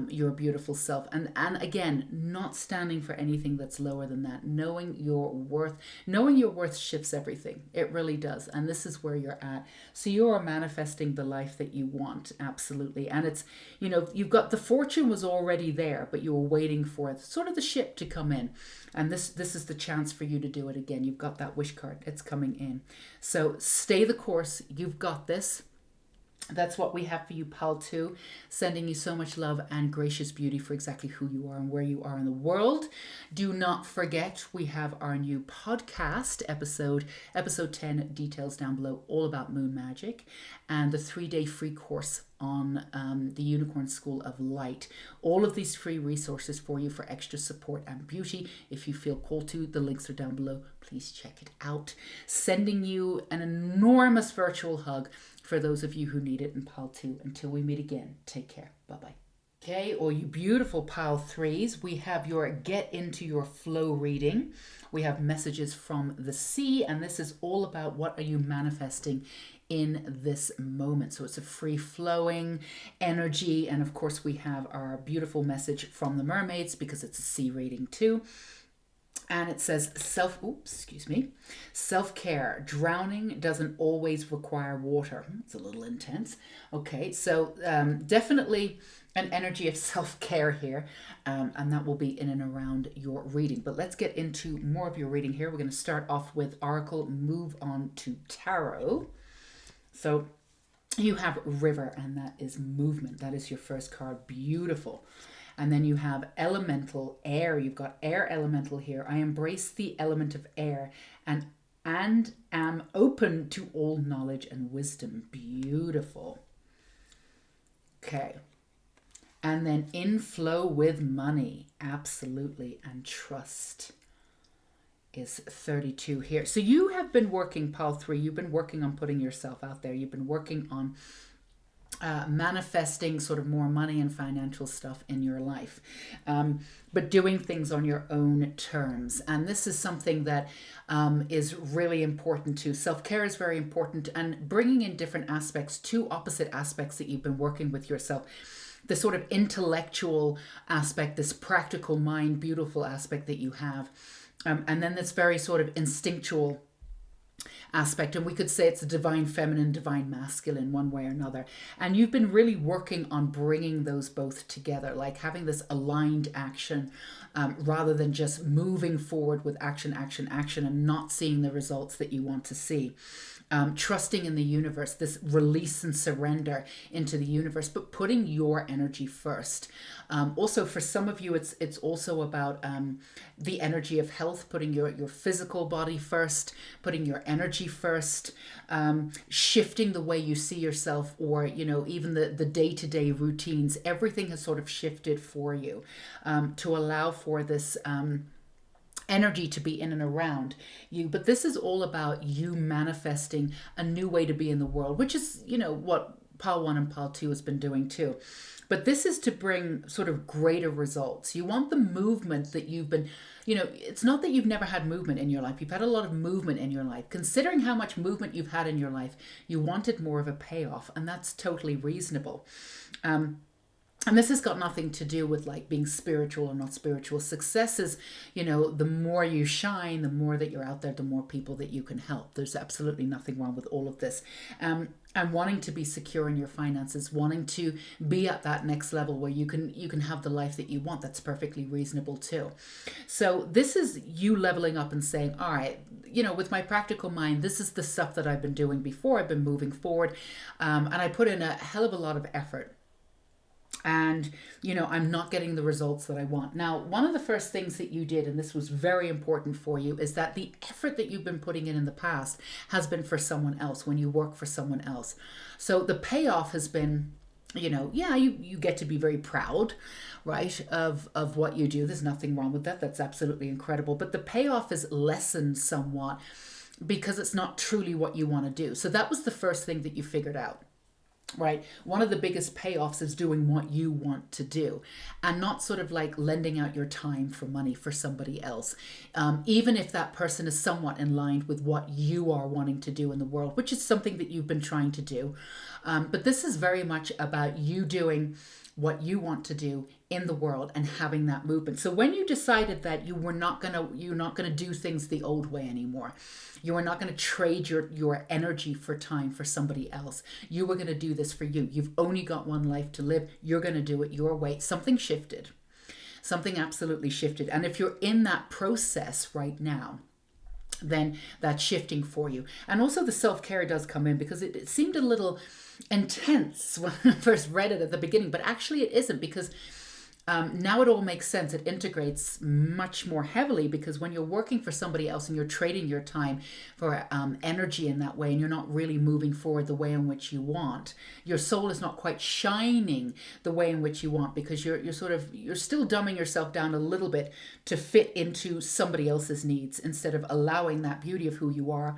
your beautiful self. And again, not standing for anything that's lower than that. Knowing your worth shifts everything. It really does. And this is where you're at. So you are manifesting the life that you want. Absolutely. And it's, you've got the fortune was already there, but you were waiting for sort of the ship to come in. And this is the chance for you to do it again. You've got that wish card. It's coming in. So stay the course. You've got this. That's what we have for you, pal, too. Sending you so much love and gracious beauty for exactly who you are and where you are in the world. Do not forget, we have our new podcast episode 10, details down below, all about moon magic, and the 3-day free course on the Unicorn School of Light. All of these free resources for you for extra support and beauty. If you feel called to, the links are down below. Please check it out. Sending you an enormous virtual hug for those of you who need it, and pile 2. Until we meet again, take care. Bye-bye. Okay, all you beautiful pile 3s, we have your Get Into Your Flow reading. We have messages from the sea, and this is all about what are you manifesting in this moment. So it's a free flowing energy, and of course we have our beautiful message from the mermaids because it's a sea reading too. And it says self-care. Drowning doesn't always require water. It's a little intense. Okay, so definitely an energy of self-care here, and that will be in and around your reading. But let's get into more of your reading here. We're going to start off with Oracle, move on to Tarot. So you have River, and that is movement. That is your first card. Beautiful. And then you have Elemental, air. You've got air elemental here. I embrace the element of air and am open to all knowledge and wisdom. Beautiful. Okay. And then in flow with money. Absolutely. And trust is 32 here. So you have been working, pile 3. You've been working on putting yourself out there. You've been working on manifesting sort of more money and financial stuff in your life, but doing things on your own terms. And this is something that is really important too. Self-care is very important, and bringing in different aspects, 2 opposite aspects that you've been working with yourself. The sort of intellectual aspect, this practical mind, beautiful aspect that you have, and then this very sort of instinctual aspect, and we could say it's a divine feminine, divine masculine, one way or another. And you've been really working on bringing those both together, like having this aligned action, rather than just moving forward with action and not seeing the results that you want to see. Trusting in the universe, this release and surrender into the universe, but putting your energy first. Also, for some of you, it's also about the energy of health, putting your physical body first, putting your energy first, shifting the way you see yourself, or, you know, even the day-to-day routines. Everything has sort of shifted for you to allow for this energy to be in and around you. But this is all about you manifesting a new way to be in the world, which is, you know, what pile 1 and pile 2 has been doing too. But this is to bring sort of greater results. You want the movement that you've been, you know, it's not that you've never had movement in your life. You've had a lot of movement in your life. Considering how much movement you've had in your life, you wanted more of a payoff, and that's totally reasonable. And this has got nothing to do with like being spiritual or not spiritual. Success is, you know, the more you shine, the more that you're out there, the more people that you can help. There's absolutely nothing wrong with all of this. And wanting to be secure in your finances, wanting to be at that next level where you can have the life that you want. That's perfectly reasonable too. So this is you leveling up and saying, all right, you know, with my practical mind, this is the stuff that I've been doing before. I've been moving forward, and I put in a hell of a lot of effort. And, you know, I'm not getting the results that I want. Now, one of the first things that you did, and this was very important for you, is that the effort that you've been putting in the past has been for someone else, when you work for someone else. So the payoff has been, you know, yeah, you get to be very proud, right, of what you do. There's nothing wrong with that. That's absolutely incredible. But the payoff is lessened somewhat because it's not truly what you want to do. So that was the first thing that you figured out. Right. One of the biggest payoffs is doing what you want to do, and not sort of like lending out your time for money for somebody else. Even if that person is somewhat in line with what you are wanting to do in the world, which is something that you've been trying to do. But this is very much about you doing what you want to do in the world and having that movement. So when you decided that you're not gonna do things the old way anymore, you are not going to trade your energy for time for somebody else. You were going to do this for you. You've only got one life to live. You're going to do it your way. Something shifted. Something absolutely shifted. And if you're in that process right now, then that's shifting for you. And also the self-care does come in, because it seemed a little intense when I first read it at the beginning, but actually it isn't, because now it all makes sense. It integrates much more heavily, because when you're working for somebody else and you're trading your time for energy in that way, and you're not really moving forward the way in which you want, your soul is not quite shining the way in which you want, because you're still dumbing yourself down a little bit to fit into somebody else's needs, instead of allowing that beauty of who you are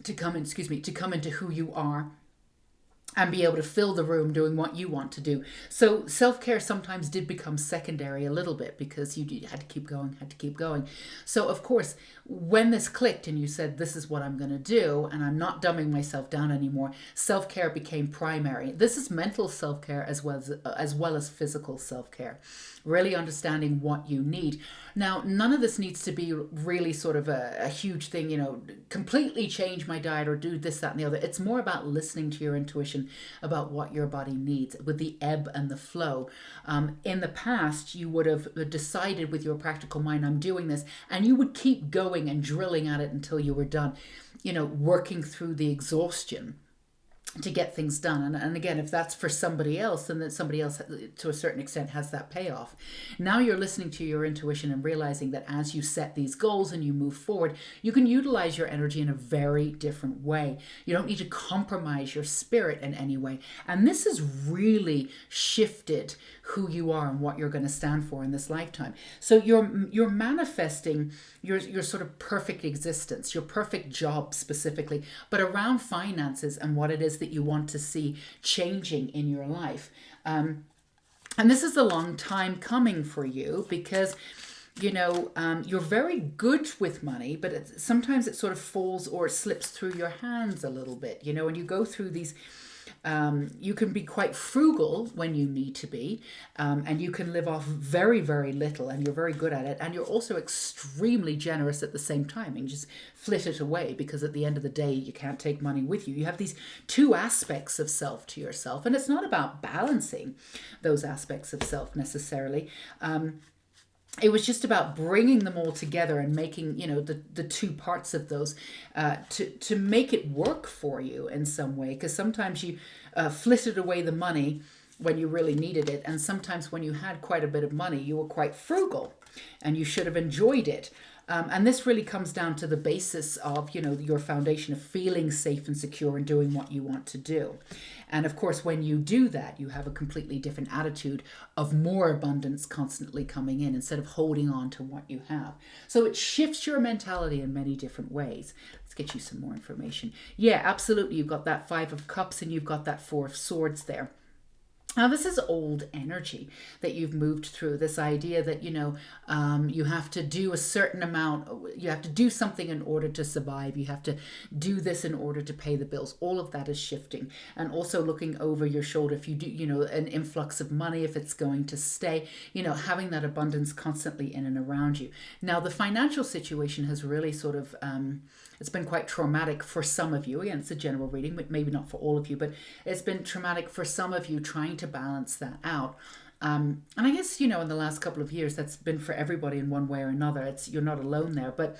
to come in, to come into who you are and be able to fill the room doing what you want to do. So self-care sometimes did become secondary a little bit, because you had to keep going. So of course, when this clicked and you said, this is what I'm going to do, and I'm not dumbing myself down anymore, self-care became primary. This is mental self-care as well as physical self-care. Really understanding what you need. Now, none of this needs to be really sort of a huge thing, completely change my diet or do this, that, and the other. It's more about listening to your intuition about what your body needs, with the ebb and the flow. In the past, you would have decided with your practical mind, I'm doing this, and you would keep going and drilling at it until you were done, working through the exhaustion to get things done. And again, if that's for somebody else, then that somebody else to a certain extent has that payoff. Now you're listening to your intuition and realizing that as you set these goals and you move forward, you can utilize your energy in a very different way. You don't need to compromise your spirit in any way. And this has really shifted who you are and what you're going to stand for in this lifetime. So you're manifesting your sort of perfect existence, your perfect job specifically, but around finances and what it is that you want to see changing in your life. And this is a long time coming for you, because you're very good with money, but sometimes it sort of falls or it slips through your hands a little bit, and you go through these. You can be quite frugal when you need to be, and you can live off very, very little, and you're very good at it. And you're also extremely generous at the same time, and just flit it away, because at the end of the day, you can't take money with you. You have these two aspects of self to yourself, and it's not about balancing those aspects of self necessarily. It was just about bringing them all together and making, the two parts of those to make it work for you in some way. Because sometimes you flitted away the money when you really needed it. And sometimes when you had quite a bit of money, you were quite frugal and you should have enjoyed it. And this really comes down to the basis of, your foundation of feeling safe and secure and doing what you want to do. And of course, when you do that, you have a completely different attitude of more abundance constantly coming in, instead of holding on to what you have. So it shifts your mentality in many different ways. Let's get you some more information. Yeah, absolutely. You've got that 5 of Cups and you've got that 4 of Swords there. Now, this is old energy that you've moved through, this idea that, you have to do a certain amount, you have to do something in order to survive, you have to do this in order to pay the bills. All of that is shifting. And also looking over your shoulder, if you do, an influx of money, if it's going to stay, having that abundance constantly in and around you. Now, the financial situation has really sort of, it's been quite traumatic for some of you. Again, it's a general reading, but maybe not for all of you, but it's been traumatic for some of you trying to balance that out. And I guess, in the last couple of years, that's been for everybody in one way or another. You're not alone there, but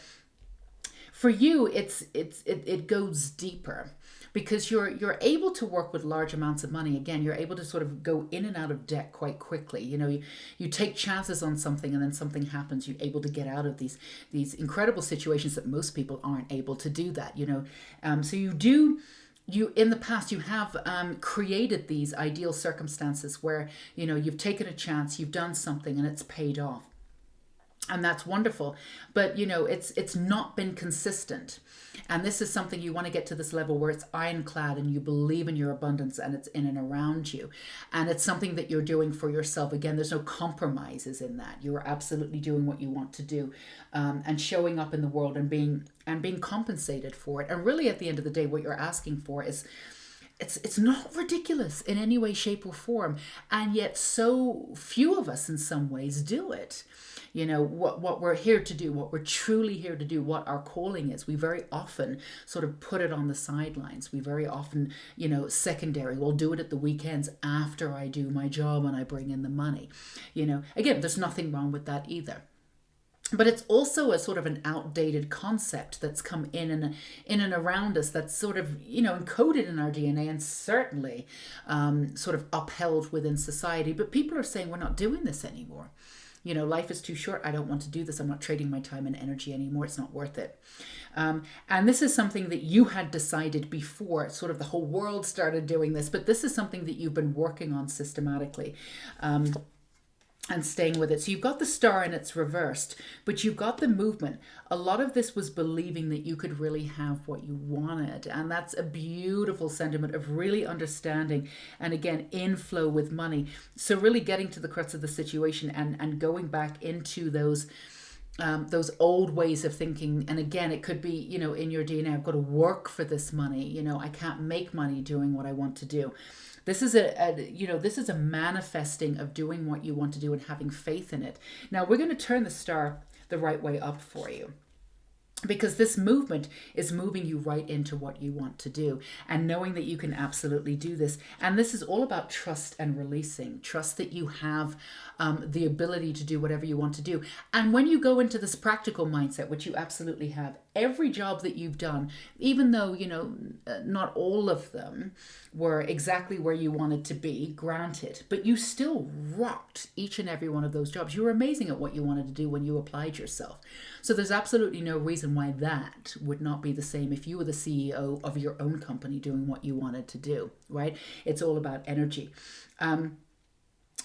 for you, it goes deeper, because you're able to work with large amounts of money. Again, you're able to sort of go in and out of debt quite quickly. You take chances on something and then something happens. You're able to get out of these incredible situations that most people aren't able to do that, So you in the past, you have created these ideal circumstances where, you've taken a chance, you've done something and it's paid off. And that's wonderful. But, it's not been consistent. And this is something you want to get to this level where it's ironclad and you believe in your abundance and it's in and around you. And it's something that you're doing for yourself. Again, there's no compromises in that. You're absolutely doing what you want to do, and showing up in the world and being compensated for it. And really, at the end of the day, what you're asking for is, it's not ridiculous in any way, shape, or form. And yet so few of us in some ways do it. What we're here to do, what we're truly here to do, what our calling is. We very often sort of put it on the sidelines. We very often, secondary. We'll do it at the weekends after I do my job and I bring in the money. Again, there's nothing wrong with that either. But it's also a sort of an outdated concept that's come in and around us, that's sort of, encoded in our DNA, and certainly sort of upheld within society. But people are saying we're not doing this anymore. Life is too short. I don't want to do this. I'm not trading my time and energy anymore. It's not worth it. And this is something that you had decided before sort of the whole world started doing this, but this is something that you've been working on systematically. And staying with it. So you've got the star and it's reversed, but you've got the movement. A lot of this was believing that you could really have what you wanted. And that's a beautiful sentiment of really understanding, and again, in flow with money. So really getting to the crux of the situation and going back into those old ways of thinking. And again, it could be, in your DNA, I've got to work for this money. I can't make money doing what I want to do. This is a manifesting of doing what you want to do and having faith in it. Now we're going to turn the star the right way up for you, because this movement is moving you right into what you want to do, and knowing that you can absolutely do this. And this is all about trust and releasing. Trust that you have the ability to do whatever you want to do. And when you go into this practical mindset, which you absolutely have, every job that you've done, even though, not all of them were exactly where you wanted to be, granted, but you still rocked each and every one of those jobs. You were amazing at what you wanted to do when you applied yourself. So there's absolutely no reason why that would not be the same if you were the CEO of your own company doing what you wanted to do, right? It's all about energy.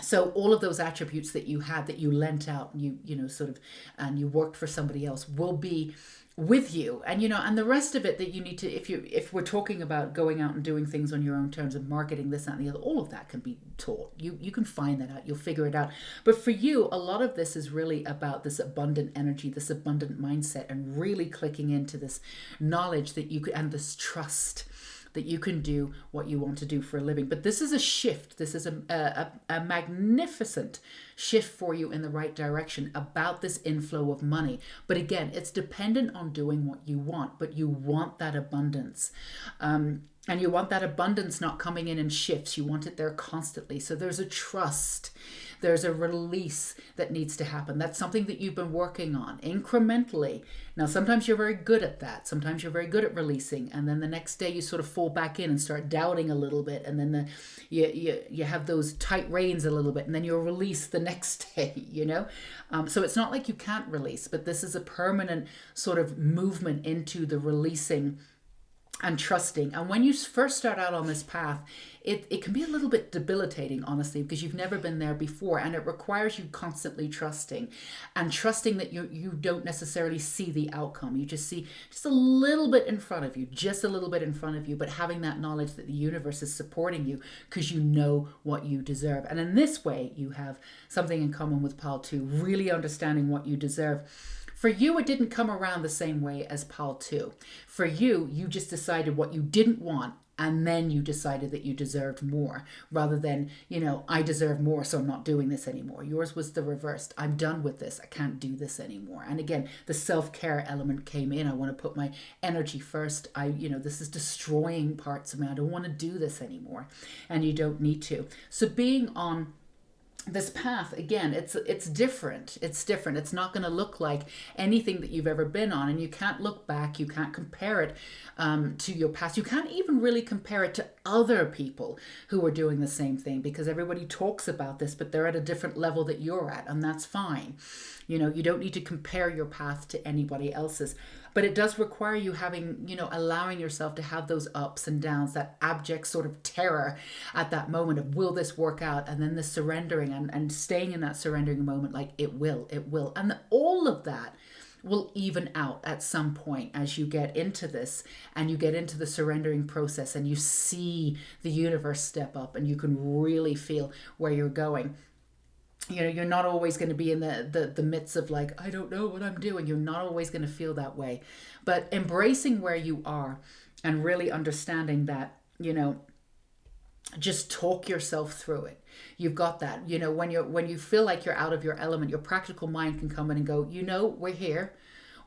So all of those attributes that you had, that you lent out, and and you worked for somebody else, will be with you. And and the rest of it that you need to, if we're talking about going out and doing things on your own terms and marketing this, that, and the other, all of that can be taught. You can find that out, you'll figure it out. But for you, a lot of this is really about this abundant energy, this abundant mindset, and really clicking into this knowledge that you could, and this trust that you can do what you want to do for a living. But this is a shift. This is a magnificent shift for you in the right direction about this inflow of money. But again, it's dependent on doing what you want, but you want that abundance. And you want that abundance not coming in shifts. You want it there constantly. So there's a trust. There's a release that needs to happen. That's something that you've been working on incrementally. Now, sometimes you're very good at that. Sometimes you're very good at releasing. And then the next day you sort of fall back in and start doubting a little bit. And then you have those tight reins a little bit. And then you'll release the next day, So it's not like you can't release, but this is a permanent sort of movement into the releasing and trusting. And when you first start out on this path, it can be a little bit debilitating, honestly, because you've never been there before, and it requires you constantly trusting, and trusting that you don't necessarily see the outcome. You just see just a little bit in front of you, but having that knowledge that the universe is supporting you because you know what you deserve. And in this way, you have something in common with Pal 2, really understanding what you deserve. For you, it didn't come around the same way as Pal 2. For you, you just decided what you didn't want, and then you decided that you deserved more, rather than, I deserve more, so I'm not doing this anymore. Yours was the reversed. I'm done with this. I can't do this anymore. And again, the self-care element came in. I want to put my energy first. This is destroying parts of me. I don't want to do this anymore. And you don't need to. So being on this path, again, it's different. It's not going to look like anything that you've ever been on, and you can't look back. You can't compare it to your past. You can't even really compare it to other people who are doing the same thing, because everybody talks about this, but they're at a different level that you're at, and that's fine. You don't need to compare your path to anybody else's. But it does require you having, allowing yourself to have those ups and downs, that abject sort of terror at that moment of, will this work out? And then the surrendering and staying in that surrendering moment, like it will. And all of that will even out at some point as you get into this and you get into the surrendering process and you see the universe step up and you can really feel where you're going. You're not always going to be in the midst of like, I don't know what I'm doing. You're not always going to feel that way. But embracing where you are and really understanding that, just talk yourself through it. You've got that. When you feel like you're out of your element, your practical mind can come in and go, we're here.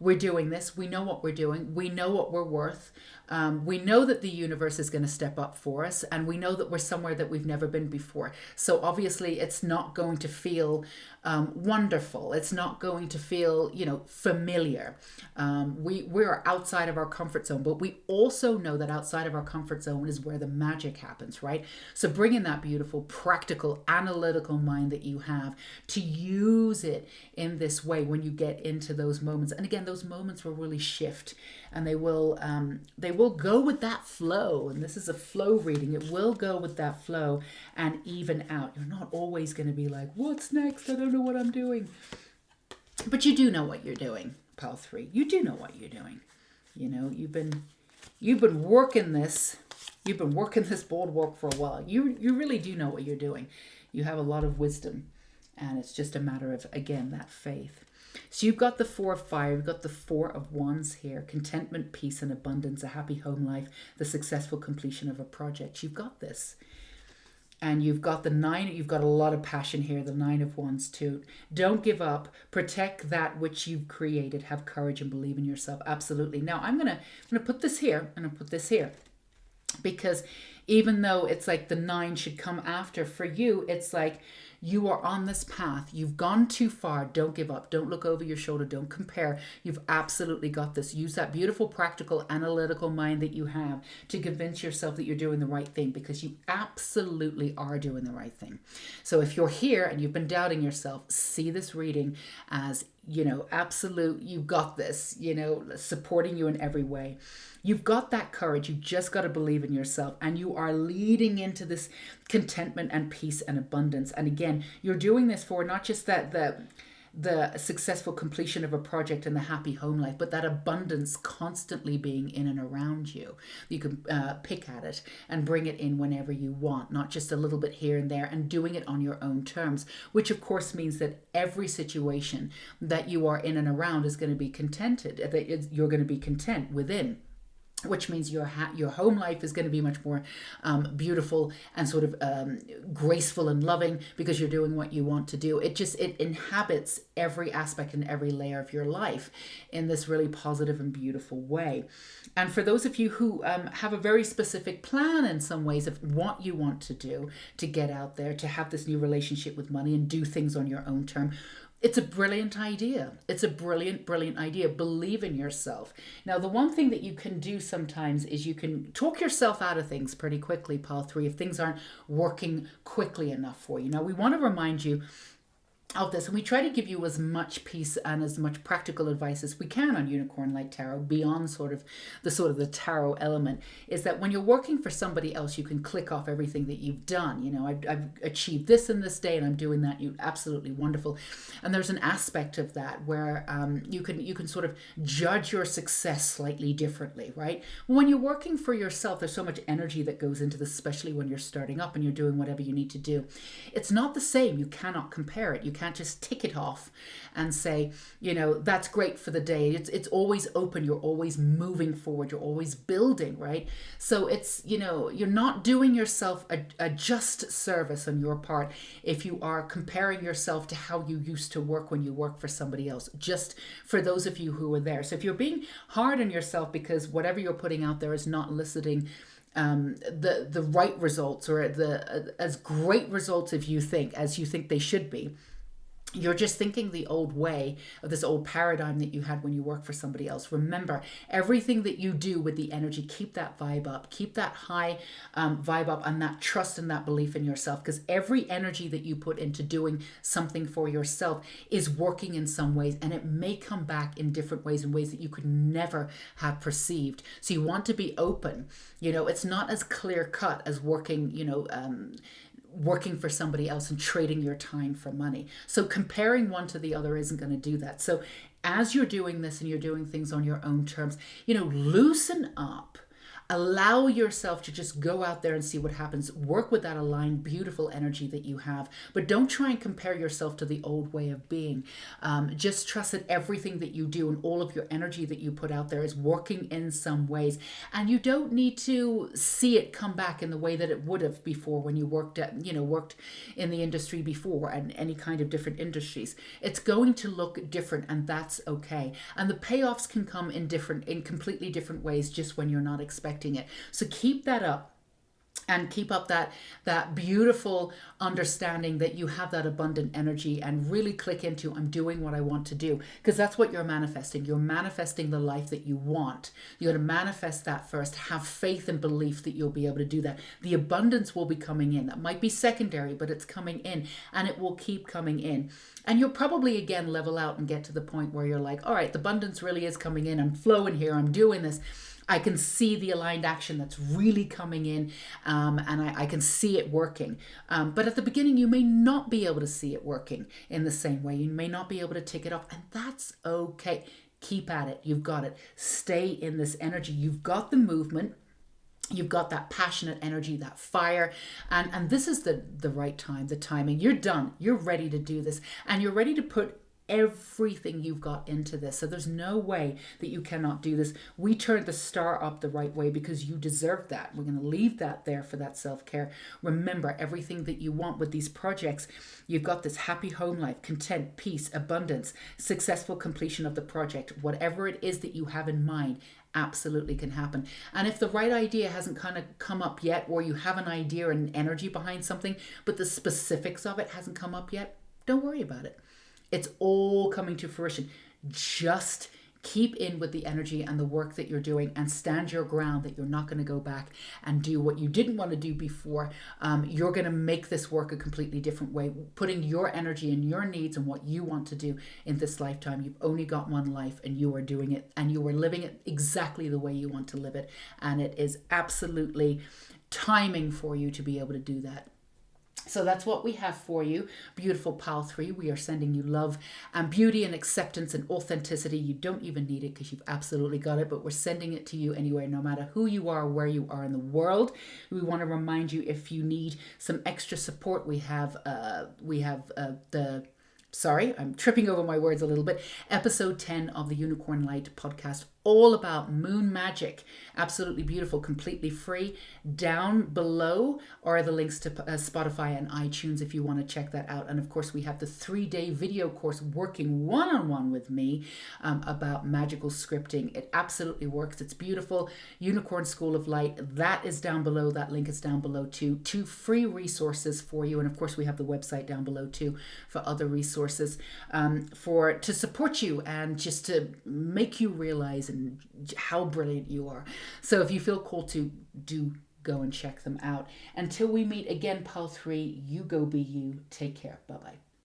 We're doing this. We know what we're doing. We know what we're worth. We know that the universe is going to step up for us, and we know that we're somewhere that we've never been before. So obviously it's not going to feel wonderful. It's not going to feel, familiar. We're outside of our comfort zone, but we also know that outside of our comfort zone is where the magic happens, right? So bring in that beautiful, practical, analytical mind that you have to use it in this way when you get into those moments. And again, those moments will really shift, and they will go with that flow. And this is a flow reading. It will go with that flow and even out. You're not always going to be like, what's next? I don't know what I'm doing. But you do know what you're doing, pile 3. You do know what you're doing. You've been working this. You've been working this boardwalk for a while. You really do know what you're doing. You have a lot of wisdom, and it's just a matter of, again, that faith. So you've got the 4 of fire, you've got the 4 of wands here, contentment, peace, and abundance, a happy home life, the successful completion of a project. You've got this. And you've got the 9, you've got a lot of passion here, the 9 of wands too. Don't give up, protect that which you've created, have courage and believe in yourself. Absolutely. Now I'm gonna put this here, and I'll put this here. Because even though it's like the 9 should come after, for you, it's like you are on this path. You've gone too far. Don't give up. Don't look over your shoulder. Don't compare. You've absolutely got this. Use that beautiful, practical, analytical mind that you have to convince yourself that you're doing the right thing, because you absolutely are doing the right thing. So if you're here and you've been doubting yourself, see this reading as, absolute, you've got this, supporting you in every way. You've got that courage. You've just got to believe in yourself, and you are leading into this contentment and peace and abundance. And again, you're doing this for not just the successful completion of a project and the happy home life, but that abundance constantly being in and around you. You can pick at it and bring it in whenever you want, not just a little bit here and there, and doing it on your own terms, which of course means that every situation that you are in and around is going to be contented, that you're going to be content within. Which means your home life is going to be much more beautiful and sort of graceful and loving, because you're doing what you want to do. It inhabits every aspect and every layer of your life in this really positive and beautiful way. And for those of you who have a very specific plan in some ways of what you want to do to get out there, to have this new relationship with money and do things on your own term, it's a brilliant idea. It's a brilliant, brilliant idea. Believe in yourself. Now, the one thing that you can do sometimes is you can talk yourself out of things pretty quickly, pile 3, if things aren't working quickly enough for you. Now, we want to remind you of this, and we try to give you as much peace and as much practical advice as we can on Unicorn Light Tarot, beyond the tarot element, is that when you're working for somebody else, you can click off everything that you've done. I've achieved this in this day and I'm doing that. You absolutely wonderful. And there's an aspect of that where you can sort of judge your success slightly differently, right? When you're working for yourself, there's so much energy that goes into this, especially when you're starting up and you're doing whatever you need to do. It's not the same. You cannot compare it. You can't just tick it off and say, that's great for the day. It's always open. You're always moving forward. You're always building, right? So it's, you're not doing yourself a just service on your part if you are comparing yourself to how you used to work when you work for somebody else, just for those of you who are there. So if you're being hard on yourself because whatever you're putting out there is not eliciting the right results, or as great results as you think they should be, you're just thinking the old way of this old paradigm that you had when you worked for somebody else. Remember, everything that you do with the energy, keep that vibe up, keep that high vibe up, and that trust and that belief in yourself, because every energy that you put into doing something for yourself is working in some ways, and it may come back in different ways, in ways that you could never have perceived. So you want to be open. It's not as clear cut as working, working for somebody else and trading your time for money. So comparing one to the other isn't going to do that. So as you're doing this and you're doing things on your own terms, loosen up. Allow yourself to just go out there and see what happens. Work with that aligned, beautiful energy that you have. But don't try and compare yourself to the old way of being. Just trust that everything that you do and all of your energy that you put out there is working in some ways. And you don't need to see it come back in the way that it would have before when you worked in the industry before, and any kind of different industries. It's going to look different, and that's okay. And the payoffs can come in completely different ways, just when you're not expecting it. So keep that up. and keep up that beautiful understanding that you have that abundant energy, and really click into, I'm doing what I want to do, because that's what you're manifesting. You're manifesting the life that you want. You got to manifest that first. Have faith and belief that you'll be able to do that. The abundance will be coming in. That might be secondary, but it's coming in, and it will keep coming in. And you'll probably again level out and get to the point where you're like, all right, the abundance really is coming in. I'm flowing here. I'm doing this. I can see the aligned action that's really coming in, and I can see it working. But at the beginning, you may not be able to see it working in the same way. You may not be able to tick it off, and that's okay. Keep at it. You've got it. Stay in this energy. You've got the movement. You've got that passionate energy, that fire, and this is the right time, the timing. You're done. You're ready to do this, and you're ready to put everything you've got into this. So there's no way that you cannot do this. We turned the star up the right way because you deserve that. We're going to leave that there for that self-care. Remember, everything that you want with these projects, you've got this happy home life, content, peace, abundance, successful completion of the project. Whatever it is that you have in mind absolutely can happen. And if the right idea hasn't kind of come up yet, or you have an idea and energy behind something, but the specifics of it hasn't come up yet, don't worry about it. It's all coming to fruition. Just keep in with the energy and the work that you're doing, and stand your ground that you're not going to go back and do what you didn't want to do before. You're going to make this work a completely different way, putting your energy and your needs and what you want to do in this lifetime. You've only got one life, and you are doing it, and you are living it exactly the way you want to live it. And it is absolutely timing for you to be able to do that. So that's what we have for you. Beautiful Pal 3. We are sending you love and beauty and acceptance and authenticity. You don't even need it because you've absolutely got it, but we're sending it to you anyway, no matter who you are, where you are in the world. We want to remind you, if you need some extra support, we have Sorry, I'm tripping over my words a little bit. Episode 10 of the Unicorn Light podcast, all about moon magic. Absolutely beautiful, completely free. Down below are the links to Spotify and iTunes if you want to check that out. And of course, we have the 3-day video course working one-on-one with me about magical scripting. It absolutely works. It's beautiful. Unicorn School of Light. That is down below. That link is down below too. 2 free resources for you. And of course, we have the website down below too for other resources to support you and just to make you realize and how brilliant you are. So if you feel called to, do go and check them out. Until we meet again, Pal 3, you go be you. Take care. Bye-bye.